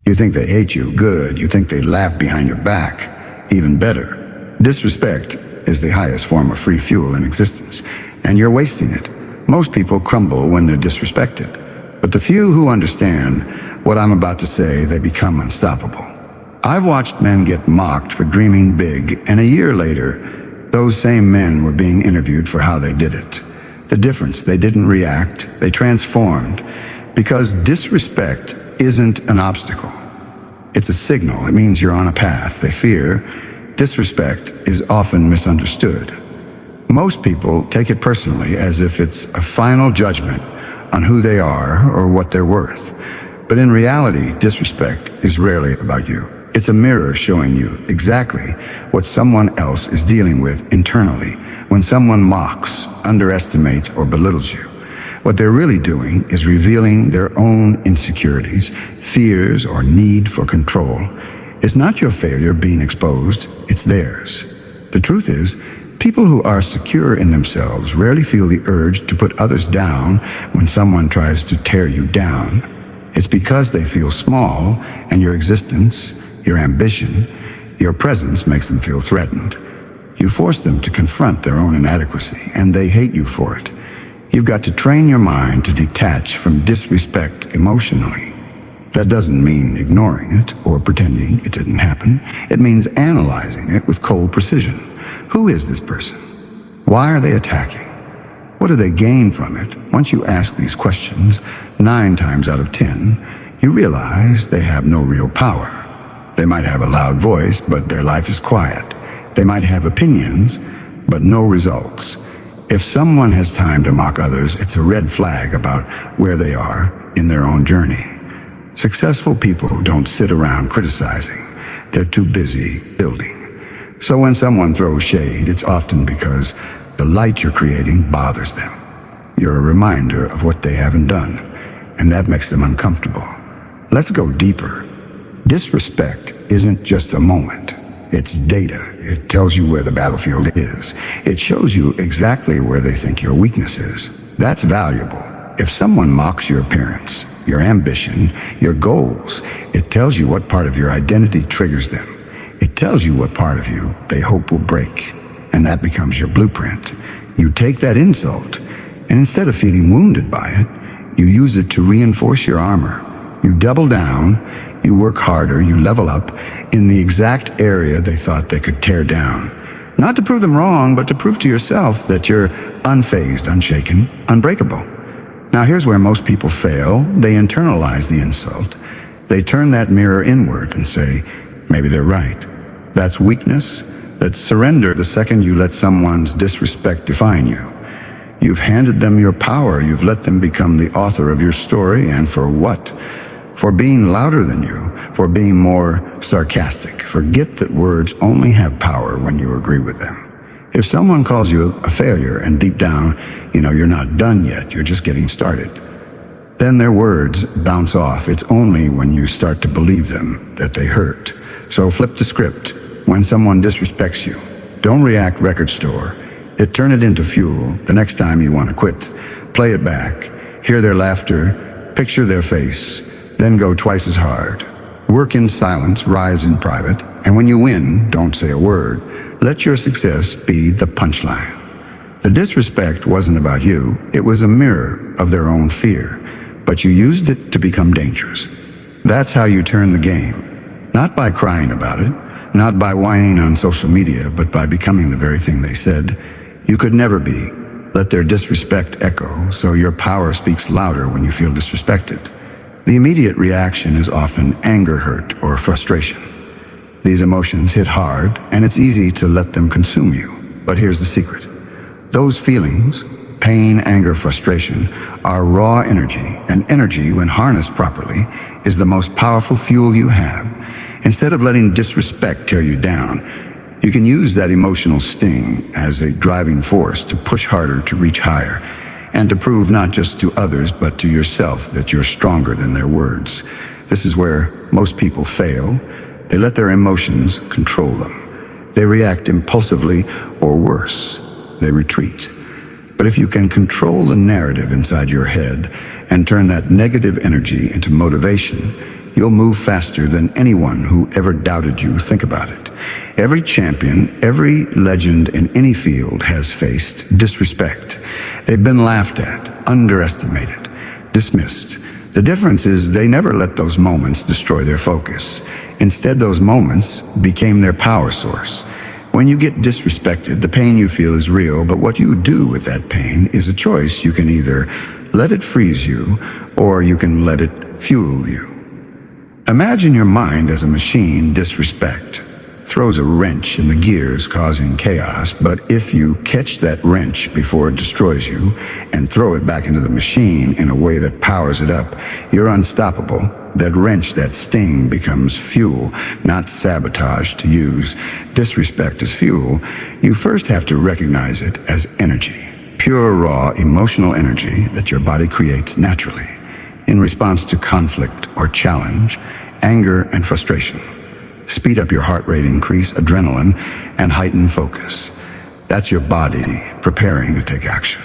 You think they hate you, good. You think they laugh behind your back, even better. Disrespect is the highest form of free fuel in existence, and you're wasting it. Most people crumble when they're disrespected, but the few who understand what I'm about to say, they become unstoppable. I've watched men get mocked for dreaming big, and a year later, those same men were being interviewed for how they did it. The difference, they didn't react, they transformed, because disrespect isn't an obstacle. It's a signal. It means you're on a path. They fear. Disrespect is often misunderstood. Most people take it personally, as if it's a final judgment on who they are or what they're worth. But in reality, disrespect is rarely about you. It's a mirror showing you exactly what someone else is dealing with internally. When someone mocks, underestimates, or belittles you, what they're really doing is revealing their own insecurities, fears, or need for control. It's not your failure being exposed, it's theirs. The truth is, people who are secure in themselves rarely feel the urge to put others down when someone tries to tear you down. It's because they feel small, and your existence, your ambition, your presence makes them feel threatened. You force them to confront their own inadequacy, and they hate you for it. You've got to train your mind to detach from disrespect emotionally. That doesn't mean ignoring it or pretending it didn't happen. It means analyzing it with cold precision. Who is this person? Why are they attacking? What do they gain from it? Once you ask these questions, 9 times out of 10, you realize they have no real power. They might have a loud voice, but their life is quiet. They might have opinions, but no results. If someone has time to mock others, it's a red flag about where they are in their own journey. Successful people don't sit around criticizing. They're too busy building. So when someone throws shade, it's often because the light you're creating bothers them. You're a reminder of what they haven't done, and that makes them uncomfortable. Let's go deeper. Disrespect isn't just a moment. It's data. It tells you where the battlefield is. It shows you exactly where they think your weakness is. That's valuable. If someone mocks your appearance, your ambition, your goals, it tells you what part of your identity triggers them. It tells you what part of you they hope will break, and that becomes your blueprint. You take that insult, and instead of feeling wounded by it, you use it to reinforce your armor. You double down, you work harder, you level up in the exact area they thought they could tear down. Not to prove them wrong, but to prove to yourself that you're unfazed, unshaken, unbreakable. Now here's where most people fail. They internalize the insult. They turn that mirror inward and say, maybe they're right. That's weakness. That's surrender the second you let someone's disrespect define you. You've handed them your power. You've let them become the author of your story, and for what? For being louder than you, for being more sarcastic. Forget that words only have power when you agree with them. If someone calls you a failure and deep down, you're not done yet, you're just getting started, then their words bounce off. It's only when you start to believe them that they hurt. So flip the script. When someone disrespects you, don't react record store. Turn it into fuel. The next time you want to quit, play it back. Hear their laughter, picture their face, then go twice as hard. Work in silence, rise in private, and when you win, don't say a word. Let your success be the punchline. The disrespect wasn't about you, it was a mirror of their own fear, but you used it to become dangerous. That's how you turn the game. Not by crying about it, not by whining on social media, but by becoming the very thing they said you could never be. Let their disrespect echo, so your power speaks louder when you feel disrespected. The immediate reaction is often anger, hurt, or frustration. These emotions hit hard, and it's easy to let them consume you. But here's the secret. Those feelings, pain, anger, frustration, are raw energy, and energy, when harnessed properly, is the most powerful fuel you have. Instead of letting disrespect tear you down, you can use that emotional sting as a driving force to push harder, to reach higher, and to prove not just to others, but to yourself that you're stronger than their words. This is where most people fail. They let their emotions control them. They react impulsively, or worse, they retreat. But if you can control the narrative inside your head and turn that negative energy into motivation, you'll move faster than anyone who ever doubted you. Think about it. Every champion, every legend in any field has faced disrespect. They've been laughed at, underestimated, dismissed. The difference is they never let those moments destroy their focus. Instead, those moments became their power source. When you get disrespected, the pain you feel is real, but what you do with that pain is a choice. You can either let it freeze you, or you can let it fuel you. Imagine your mind as a machine. Disrespect throws a wrench in the gears, causing chaos, but if you catch that wrench before it destroys you and throw it back into the machine in a way that powers it up, you're unstoppable. That wrench, that sting, becomes fuel, not sabotage to use. Disrespect as fuel. You first have to recognize it as energy. Pure, raw, emotional energy that your body creates naturally in response to conflict or challenge, anger and frustration. Speed up your heart rate, increase adrenaline, and heighten focus. That's your body preparing to take action.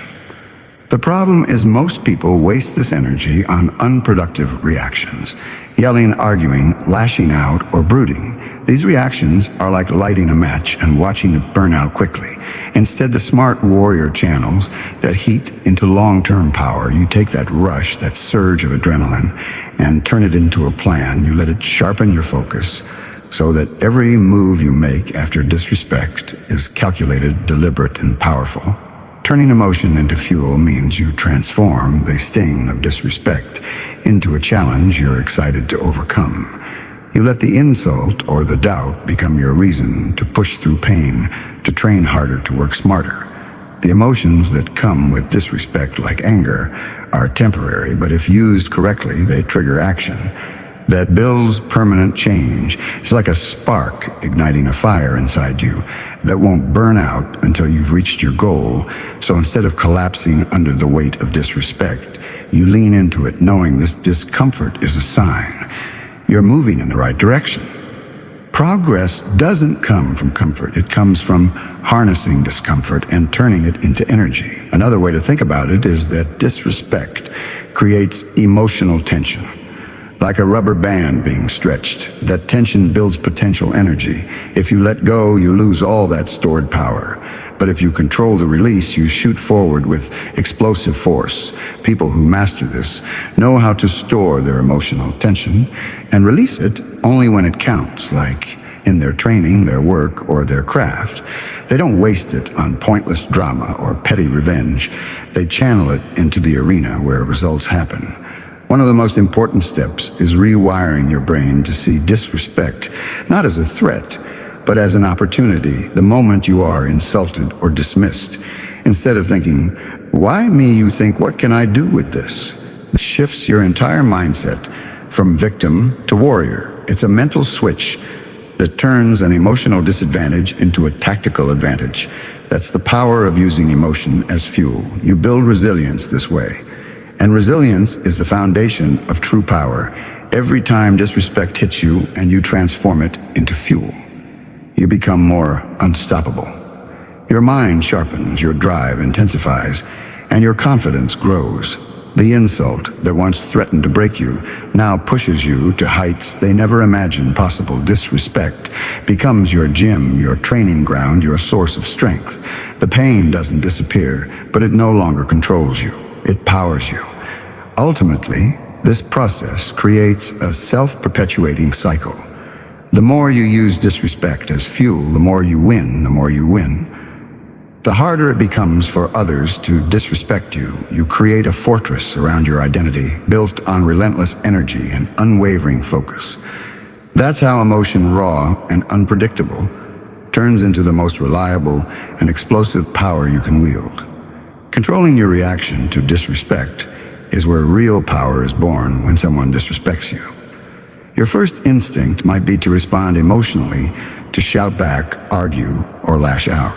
The problem is most people waste this energy on unproductive reactions, yelling, arguing, lashing out, or brooding. These reactions are like lighting a match and watching it burn out quickly. Instead, the smart warrior channels that heat into long-term power. You take that rush, that surge of adrenaline, and turn it into a plan. You let it sharpen your focus so that every move you make after disrespect is calculated, deliberate, and powerful. Turning emotion into fuel means you transform the sting of disrespect into a challenge you're excited to overcome. You let the insult or the doubt become your reason to push through pain, to train harder, to work smarter. The emotions that come with disrespect, like anger, are temporary, but if used correctly, they trigger action that builds permanent change. It's like a spark igniting a fire inside you that won't burn out until you've reached your goal. So instead of collapsing under the weight of disrespect, you lean into it knowing this discomfort is a sign you're moving in the right direction. Progress doesn't come from comfort. It comes from harnessing discomfort and turning it into energy. Another way to think about it is that disrespect creates emotional tension. Like a rubber band being stretched, that tension builds potential energy. If you let go, you lose all that stored power. But if you control the release, you shoot forward with explosive force. People who master this know how to store their emotional tension and release it only when it counts, like in their training, their work, or their craft. They don't waste it on pointless drama or petty revenge. They channel it into the arena where results happen. One of the most important steps is rewiring your brain to see disrespect not as a threat, but as an opportunity. The moment you are insulted or dismissed, instead of thinking, "Why me?" you think, "What can I do with this?" This shifts your entire mindset from victim to warrior. It's a mental switch that turns an emotional disadvantage into a tactical advantage. That's the power of using emotion as fuel. You build resilience this way. And resilience is the foundation of true power. Every time disrespect hits you and you transform it into fuel, you become more unstoppable. Your mind sharpens, your drive intensifies, and your confidence grows. The insult that once threatened to break you now pushes you to heights they never imagined possible. Disrespect becomes your gym, your training ground, your source of strength. The pain doesn't disappear, but it no longer controls you. It powers you. Ultimately, this process creates a self-perpetuating cycle. The more you use disrespect as fuel, the more you win, the more you win. The harder it becomes for others to disrespect you. You create a fortress around your identity, built on relentless energy and unwavering focus. That's how emotion, raw and unpredictable, turns into the most reliable and explosive power you can wield. Controlling your reaction to disrespect is where real power is born. When someone disrespects you, your first instinct might be to respond emotionally, to shout back, argue, or lash out.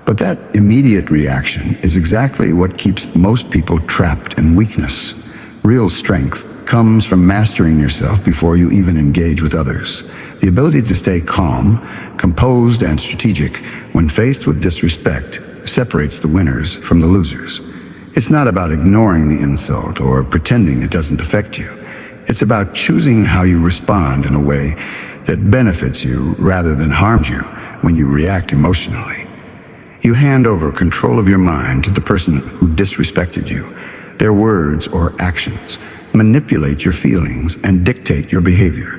But that immediate reaction is exactly what keeps most people trapped in weakness. Real strength comes from mastering yourself before you even engage with others. The ability to stay calm, composed, and strategic when faced with disrespect separates the winners from the losers. It's not about ignoring the insult or pretending it doesn't affect you. It's about choosing how you respond in a way that benefits you rather than harms you when you react emotionally. You hand over control of your mind to the person who disrespected you. Their words or actions manipulate your feelings and dictate your behavior.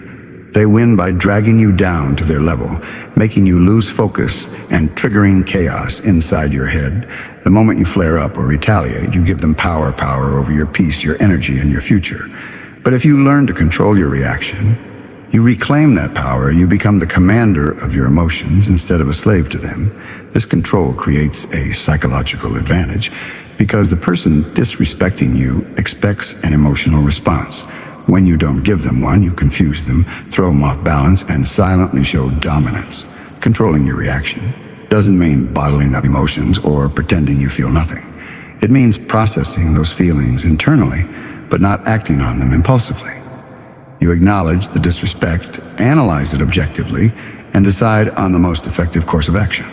They win by dragging you down to their level, making you lose focus and triggering chaos inside your head. The moment you flare up or retaliate, you give them power over your peace, your energy, and your future. But if you learn to control your reaction, you reclaim that power, you become the commander of your emotions instead of a slave to them. This control creates a psychological advantage because the person disrespecting you expects an emotional response. When you don't give them one, you confuse them, throw them off balance, and silently show dominance. Controlling your reaction doesn't mean bottling up emotions or pretending you feel nothing. It means processing those feelings internally, but not acting on them impulsively. You acknowledge the disrespect, analyze it objectively, and decide on the most effective course of action.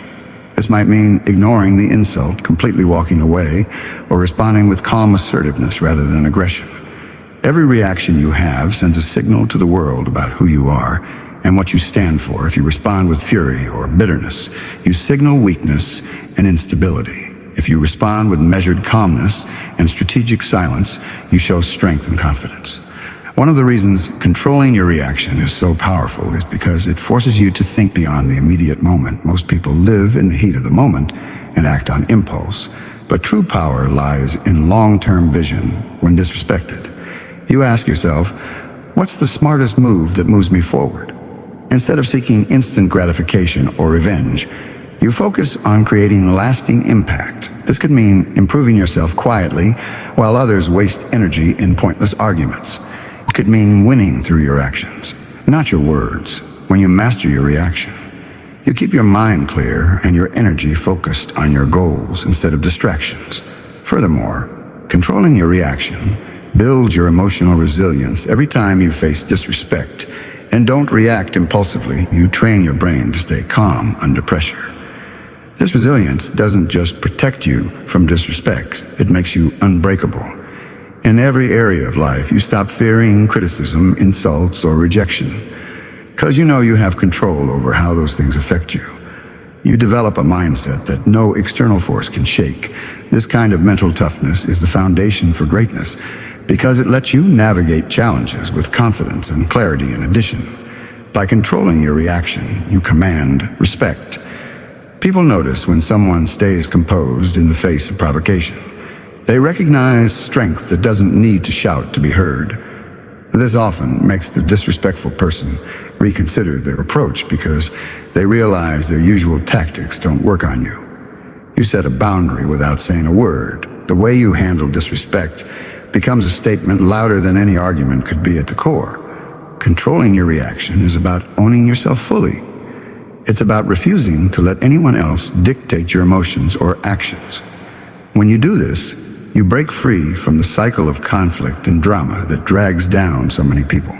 This might mean ignoring the insult, completely walking away, or responding with calm assertiveness rather than aggression. Every reaction you have sends a signal to the world about who you are and what you stand for. If you respond with fury or bitterness, you signal weakness and instability. If you respond with measured calmness and strategic silence, you show strength and confidence. One of the reasons controlling your reaction is so powerful is because it forces you to think beyond the immediate moment. Most people live in the heat of the moment and act on impulse, but true power lies in long-term vision when disrespected. You ask yourself, what's the smartest move that moves me forward? Instead of seeking instant gratification or revenge, you focus on creating lasting impact. This could mean improving yourself quietly while others waste energy in pointless arguments. It could mean winning through your actions, not your words. When you master your reaction, you keep your mind clear and your energy focused on your goals instead of distractions. Furthermore, controlling your reaction builds your emotional resilience. Every time you face disrespect and don't react impulsively, you train your brain to stay calm under pressure. This resilience doesn't just protect you from disrespect, it makes you unbreakable. In every area of life, you stop fearing criticism, insults, or rejection, because you know you have control over how those things affect you. You develop a mindset that no external force can shake. This kind of mental toughness is the foundation for greatness, because it lets you navigate challenges with confidence and clarity. In addition, by controlling your reaction, you command respect. People notice when someone stays composed in the face of provocation. They recognize strength that doesn't need to shout to be heard. This often makes the disrespectful person reconsider their approach because they realize their usual tactics don't work on you. You set a boundary without saying a word. The way you handle disrespect becomes a statement louder than any argument could be at the core. Controlling your reaction is about owning yourself fully. It's about refusing to let anyone else dictate your emotions or actions. When you do this, you break free from the cycle of conflict and drama that drags down so many people.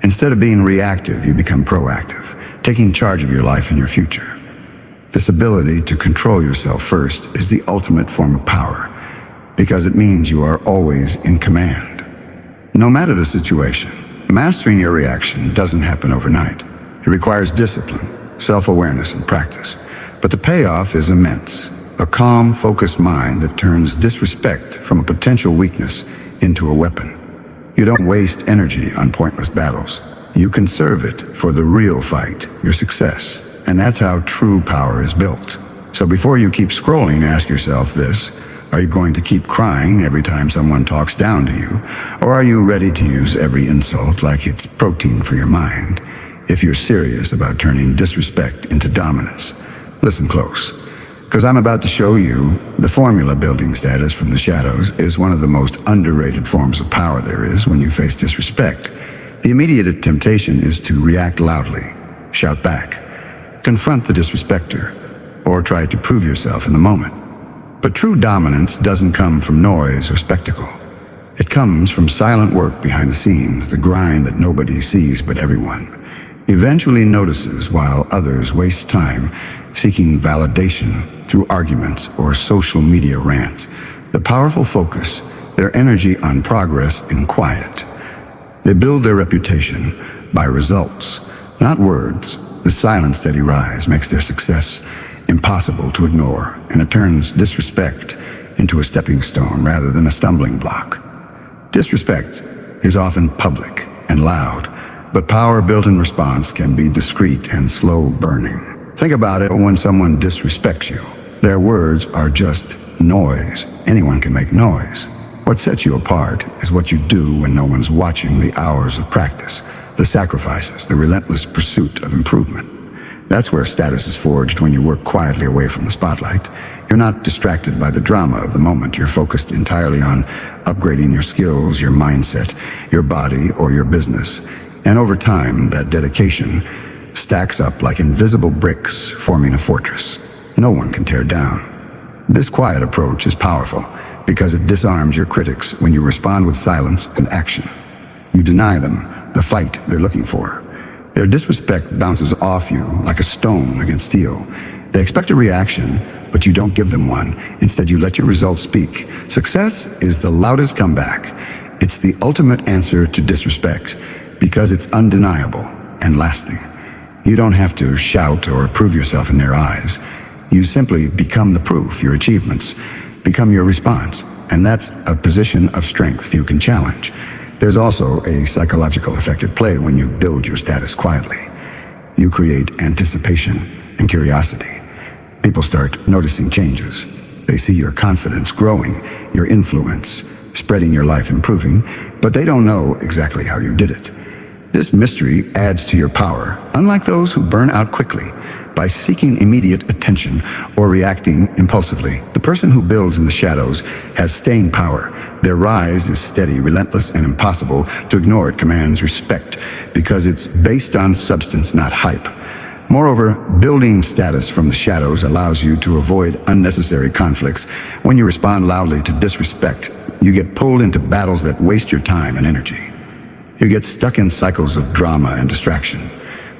Instead of being reactive, you become proactive, taking charge of your life and your future. This ability to control yourself first is the ultimate form of power, because it means you are always in command. No matter the situation, mastering your reaction doesn't happen overnight. It requires discipline, self-awareness, and practice. But the payoff is immense. A calm, focused mind that turns disrespect from a potential weakness into a weapon. You don't waste energy on pointless battles. You conserve it for the real fight, your success. And that's how true power is built. So before you keep scrolling, ask yourself this. Are you going to keep crying every time someone talks down to you? Or are you ready to use every insult like it's protein for your mind? If you're serious about turning disrespect into dominance, listen close, because I'm about to show you the formula. Building status from the shadows is one of the most underrated forms of power there is when you face disrespect. The immediate temptation is to react loudly, shout back, confront the disrespecter, or try to prove yourself in the moment. But true dominance doesn't come from noise or spectacle. It comes from silent work behind the scenes, the grind that nobody sees but everyone eventually notices, while others waste time seeking validation through arguments or social media rants. The powerful focus their energy on progress in quiet. They build their reputation by results, not words. The silent, steady rise makes their success impossible to ignore, and it turns disrespect into a stepping stone rather than a stumbling block. Disrespect is often public and loud, but power built in response can be discreet and slow burning. Think about it when someone disrespects you. Their words are just noise. Anyone can make noise. What sets you apart is what you do when no one's watching, the hours of practice, the sacrifices, the relentless pursuit of improvement. That's where status is forged when you work quietly away from the spotlight. You're not distracted by the drama of the moment. You're focused entirely on upgrading your skills, your mindset, your body, or your business. And over time, that dedication stacks up like invisible bricks forming a fortress no one can tear down. This quiet approach is powerful because it disarms your critics when you respond with silence and action. You deny them the fight they're looking for. Their disrespect bounces off you like a stone against steel. They expect a reaction, but you don't give them one. Instead, you let your results speak. Success is the loudest comeback. It's the ultimate answer to disrespect because it's undeniable and lasting. You don't have to shout or prove yourself in their eyes. You simply become the proof. Your achievements become your response, and that's a position of strength few can challenge. There's also a psychological effect at play when you build your status quietly. You create anticipation and curiosity. People start noticing changes. They see your confidence growing, your influence spreading, your life improving, but they don't know exactly how you did it. This mystery adds to your power, unlike those who burn out quickly by seeking immediate attention or reacting impulsively. The person who builds in the shadows has staying power. Their rise is steady, relentless, and impossible to ignore. It commands respect because it's based on substance, not hype. Moreover, building status from the shadows allows you to avoid unnecessary conflicts. When you respond loudly to disrespect, you get pulled into battles that waste your time and energy. You get stuck in cycles of drama and distraction.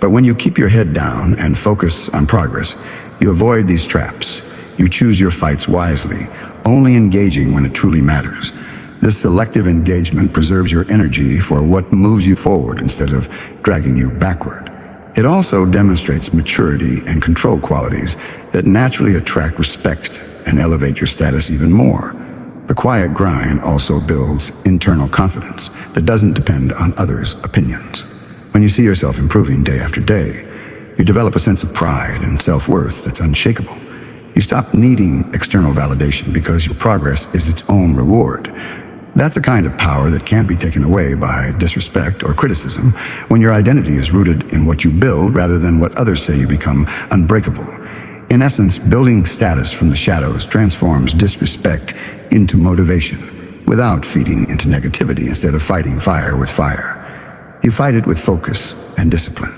But when you keep your head down and focus on progress, you avoid these traps. You choose your fights wisely, only engaging when it truly matters. This selective engagement preserves your energy for what moves you forward instead of dragging you backward. It also demonstrates maturity and control qualities that naturally attract respect and elevate your status even more. The quiet grind also builds internal confidence that doesn't depend on others' opinions. When you see yourself improving day after day, you develop a sense of pride and self-worth that's unshakable. You stop needing external validation because your progress is its own reward. That's a kind of power that can't be taken away by disrespect or criticism when your identity is rooted in what you build rather than what others say. You become unbreakable. In essence, building status from the shadows transforms disrespect into motivation without feeding into negativity. Instead of fighting fire with fire, you fight it with focus and discipline.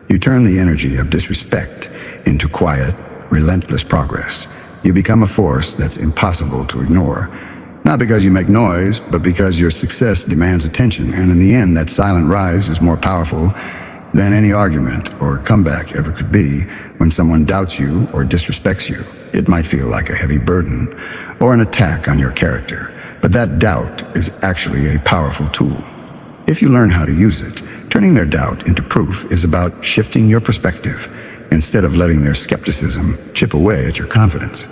You turn the energy of disrespect into quiet, relentless progress. You become a force that's impossible to ignore. Not because you make noise, but because your success demands attention. And in the end, that silent rise is more powerful than any argument or comeback ever could be. When someone doubts you or disrespects you, it might feel like a heavy burden or an attack on your character. But that doubt is actually a powerful tool. If you learn how to use it, turning their doubt into proof is about shifting your perspective. Instead of letting their skepticism chip away at your confidence,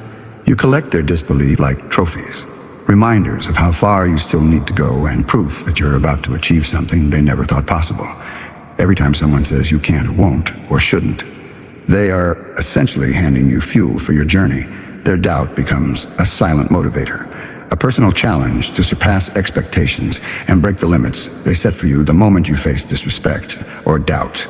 you collect their disbelief like trophies, reminders of how far you still need to go and proof that you're about to achieve something they never thought possible. Every time someone says you can't or won't or shouldn't, they are essentially handing you fuel for your journey. Their doubt becomes a silent motivator, a personal challenge to surpass expectations and break the limits they set for you. The moment you face disrespect or doubt,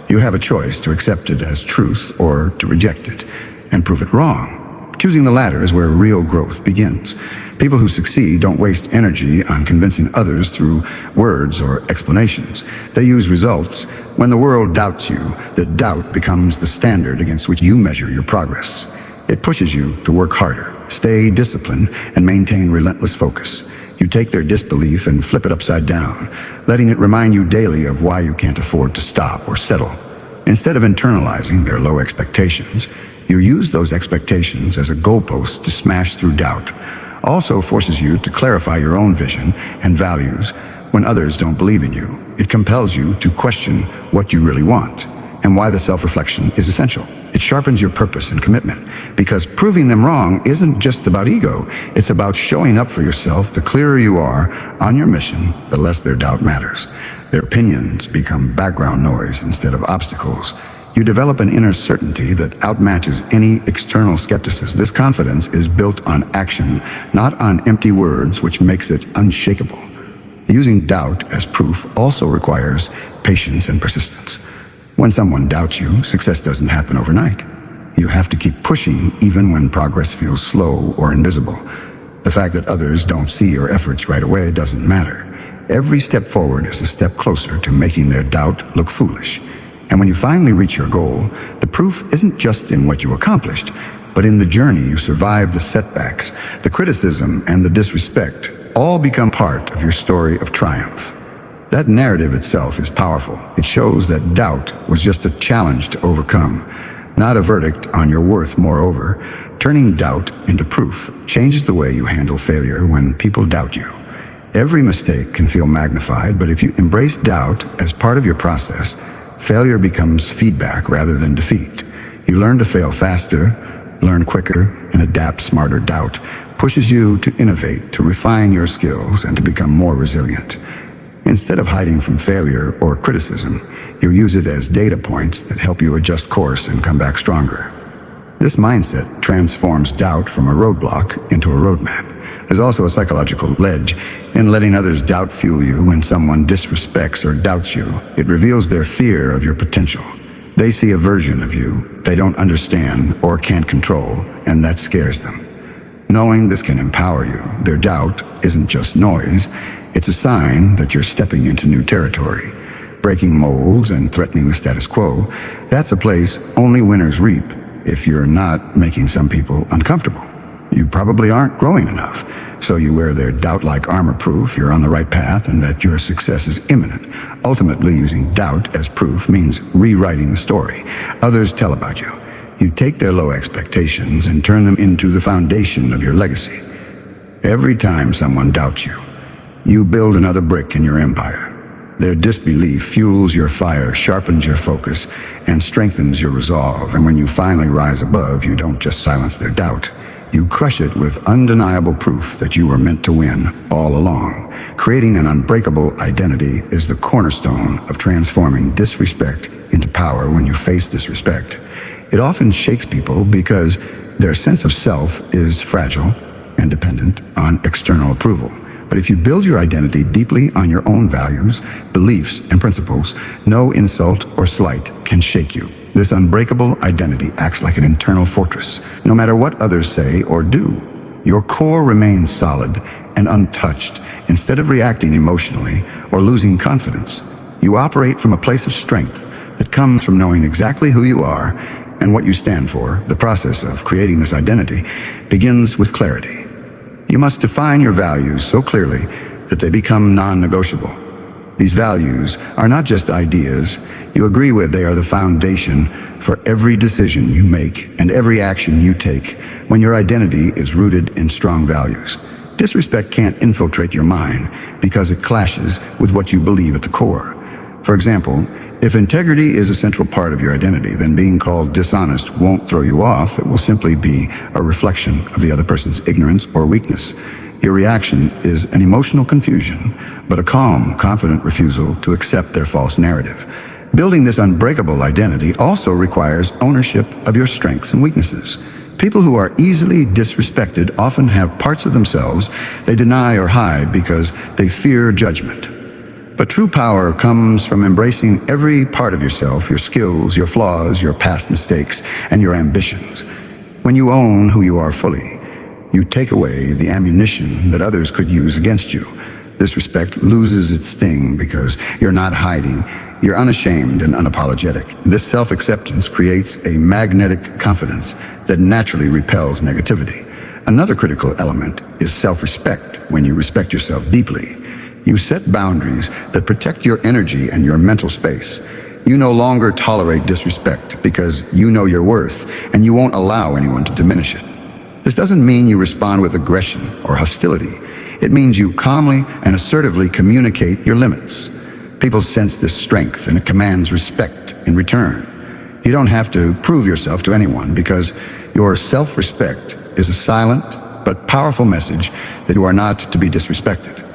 you have a choice to accept it as truth or to reject it and prove it wrong. Choosing the latter is where real growth begins. People who succeed don't waste energy on convincing others through words or explanations. They use results. When the world doubts you, the doubt becomes the standard against which you measure your progress. It pushes you to work harder, stay disciplined, and maintain relentless focus. You take their disbelief and flip it upside down, letting it remind you daily of why you can't afford to stop or settle. Instead of internalizing their low expectations, you use those expectations as a goalpost to smash through doubt. Also forces you to clarify your own vision and values When others don't believe in you, it compels you to question what you really want and why the self-reflection is essential. It sharpens your purpose and commitment, because proving them wrong isn't just about ego. It's about showing up for yourself. The clearer you are on your mission, the less their doubt matters. Their opinions become background noise instead of obstacles. You develop an inner certainty that outmatches any external skepticism. This confidence is built on action, not on empty words, which makes it unshakable. Using doubt as proof also requires patience and persistence. When someone doubts you, success doesn't happen overnight. You have to keep pushing even when progress feels slow or invisible. The fact that others don't see your efforts right away doesn't matter. Every step forward is a step closer to making their doubt look foolish. And when you finally reach your goal, the proof isn't just in what you accomplished, but in the journey you survived. The setbacks, the criticism, and the disrespect all become part of your story of triumph. That narrative itself is powerful. It shows that doubt was just a challenge to overcome, not a verdict on your worth. Moreover, turning doubt into proof changes the way you handle failure. When people doubt you, every mistake can feel magnified, but if you embrace doubt as part of your process, failure becomes feedback rather than defeat. You learn to fail faster, learn quicker, and adapt smarter. Doubt pushes you to innovate, to refine your skills, and to become more resilient. Instead of hiding from failure or criticism, you use it as data points that help you adjust course and come back stronger. This mindset transforms doubt from a roadblock into a roadmap. There's also a psychological ledge in letting others doubt fuel you. When someone disrespects or doubts you, it reveals their fear of your potential. They see a version of you they don't understand or can't control, and that scares them. Knowing this can empower you. Their doubt isn't just noise. It's a sign that you're stepping into new territory, breaking molds and threatening the status quo. That's a place only winners reap. If you're not making some people uncomfortable, you probably aren't growing enough. So you wear their doubt like armor, proof you're on the right path and that your success is imminent. Ultimately, using doubt as proof means rewriting the story others tell about you. You take their low expectations and turn them into the foundation of your legacy. Every time someone doubts you, you build another brick in your empire. Their disbelief fuels your fire, sharpens your focus, and strengthens your resolve. And when you finally rise above, you don't just silence their doubt. You crush it with undeniable proof that you were meant to win all along. Creating an unbreakable identity is the cornerstone of transforming disrespect into power. When you face disrespect, it often shakes people because their sense of self is fragile and dependent on external approval. But if you build your identity deeply on your own values, beliefs, and principles, no insult or slight can shake you. This unbreakable identity acts like an internal fortress. No matter what others say or do, your core remains solid and untouched. Instead of reacting emotionally or losing confidence, you operate from a place of strength that comes from knowing exactly who you are and what you stand for. The process of creating this identity begins with clarity. You must define your values so clearly that they become non-negotiable. These values are not just ideas you agree with. They are the foundation for every decision you make and every action you take. When your identity is rooted in strong values, disrespect can't infiltrate your mind because it clashes with what you believe at the core. For example, if integrity is a central part of your identity, then being called dishonest won't throw you off. It will simply be a reflection of the other person's ignorance or weakness. Your reaction is an emotional confusion, but a calm, confident refusal to accept their false narrative. Building this unbreakable identity also requires ownership of your strengths and weaknesses. People who are easily disrespected often have parts of themselves they deny or hide because they fear judgment. But true power comes from embracing every part of yourself, your skills, your flaws, your past mistakes, and your ambitions. When you own who you are fully, you take away the ammunition that others could use against you. Disrespect loses its sting because you're not hiding. You're unashamed and unapologetic. This self-acceptance creates a magnetic confidence that naturally repels negativity. Another critical element is self-respect. When you respect yourself deeply, you set boundaries that protect your energy and your mental space. You no longer tolerate disrespect because you know your worth, and you won't allow anyone to diminish it. This doesn't mean you respond with aggression or hostility. It means you calmly and assertively communicate your limits. People sense this strength, and it commands respect in return. You don't have to prove yourself to anyone, because your self-respect is a silent but powerful message that you are not to be disrespected.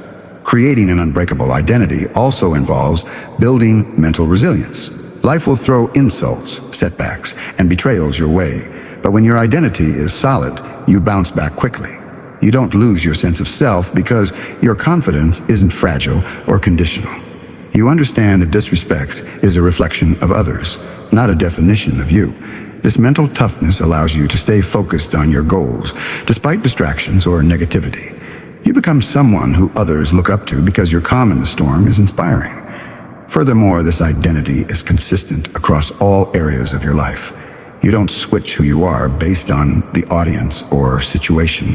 Creating an unbreakable identity also involves building mental resilience. Life will throw insults, setbacks, and betrayals your way, but when your identity is solid, you bounce back quickly. You don't lose your sense of self because your confidence isn't fragile or conditional. You understand that disrespect is a reflection of others, not a definition of you. This mental toughness allows you to stay focused on your goals, despite distractions or negativity. You become someone who others look up to because your calm in the storm is inspiring. Furthermore, this identity is consistent across all areas of your life. You don't switch who you are based on the audience or situation,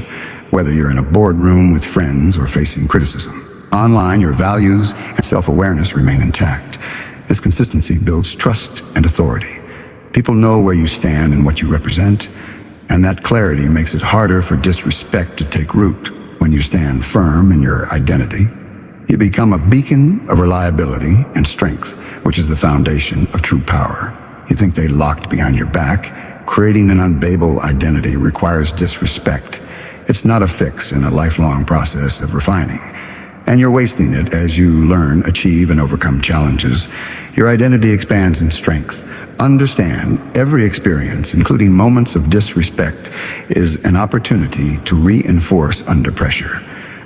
whether you're in a boardroom with friends or facing criticism. Online, your values and self-awareness remain intact. This consistency builds trust and authority. People know where you stand and what you represent, and that clarity makes it harder for disrespect to take root. When you stand firm in your identity, you become a beacon of reliability and strength, which is the foundation of true power. You think they locked behind your back? Creating an unbreakable identity requires disrespect. It's not a fix in a lifelong process of refining. And you're wasting it as you learn, achieve, and overcome challenges. Your identity expands in strength. Understand, every experience, including moments of disrespect, is an opportunity to reinforce under pressure.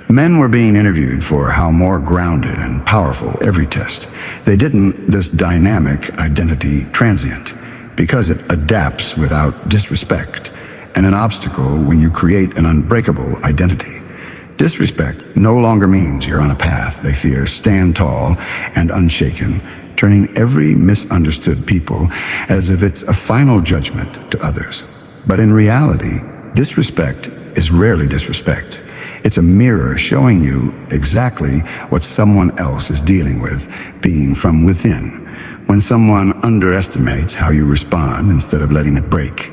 Men were being interviewed for how more grounded and powerful every test. They didn't this dynamic identity transient because it adapts without disrespect, and an obstacle when you create an unbreakable identity. Disrespect no longer means you're on a path they fear. Stand tall and unshaken, turning every misunderstood people as if it's a final judgment to others. But in reality, disrespect is rarely disrespect. It's a mirror showing you exactly what someone else is dealing with, being from within. When someone underestimates how you respond instead of letting it break,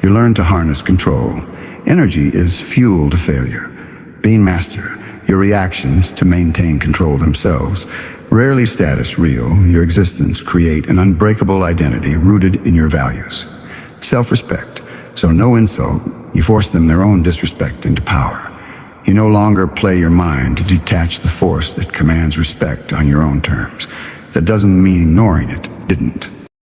you learn to harness control. Energy is fuel to failure. Being master, your reactions to maintain control themselves. Rarely status real, your existence create an unbreakable identity rooted in your values. Self-respect, so no insult, you force them their own disrespect into power. You no longer play your mind to detach the force that commands respect on your own terms. That doesn't mean ignoring it, didn't.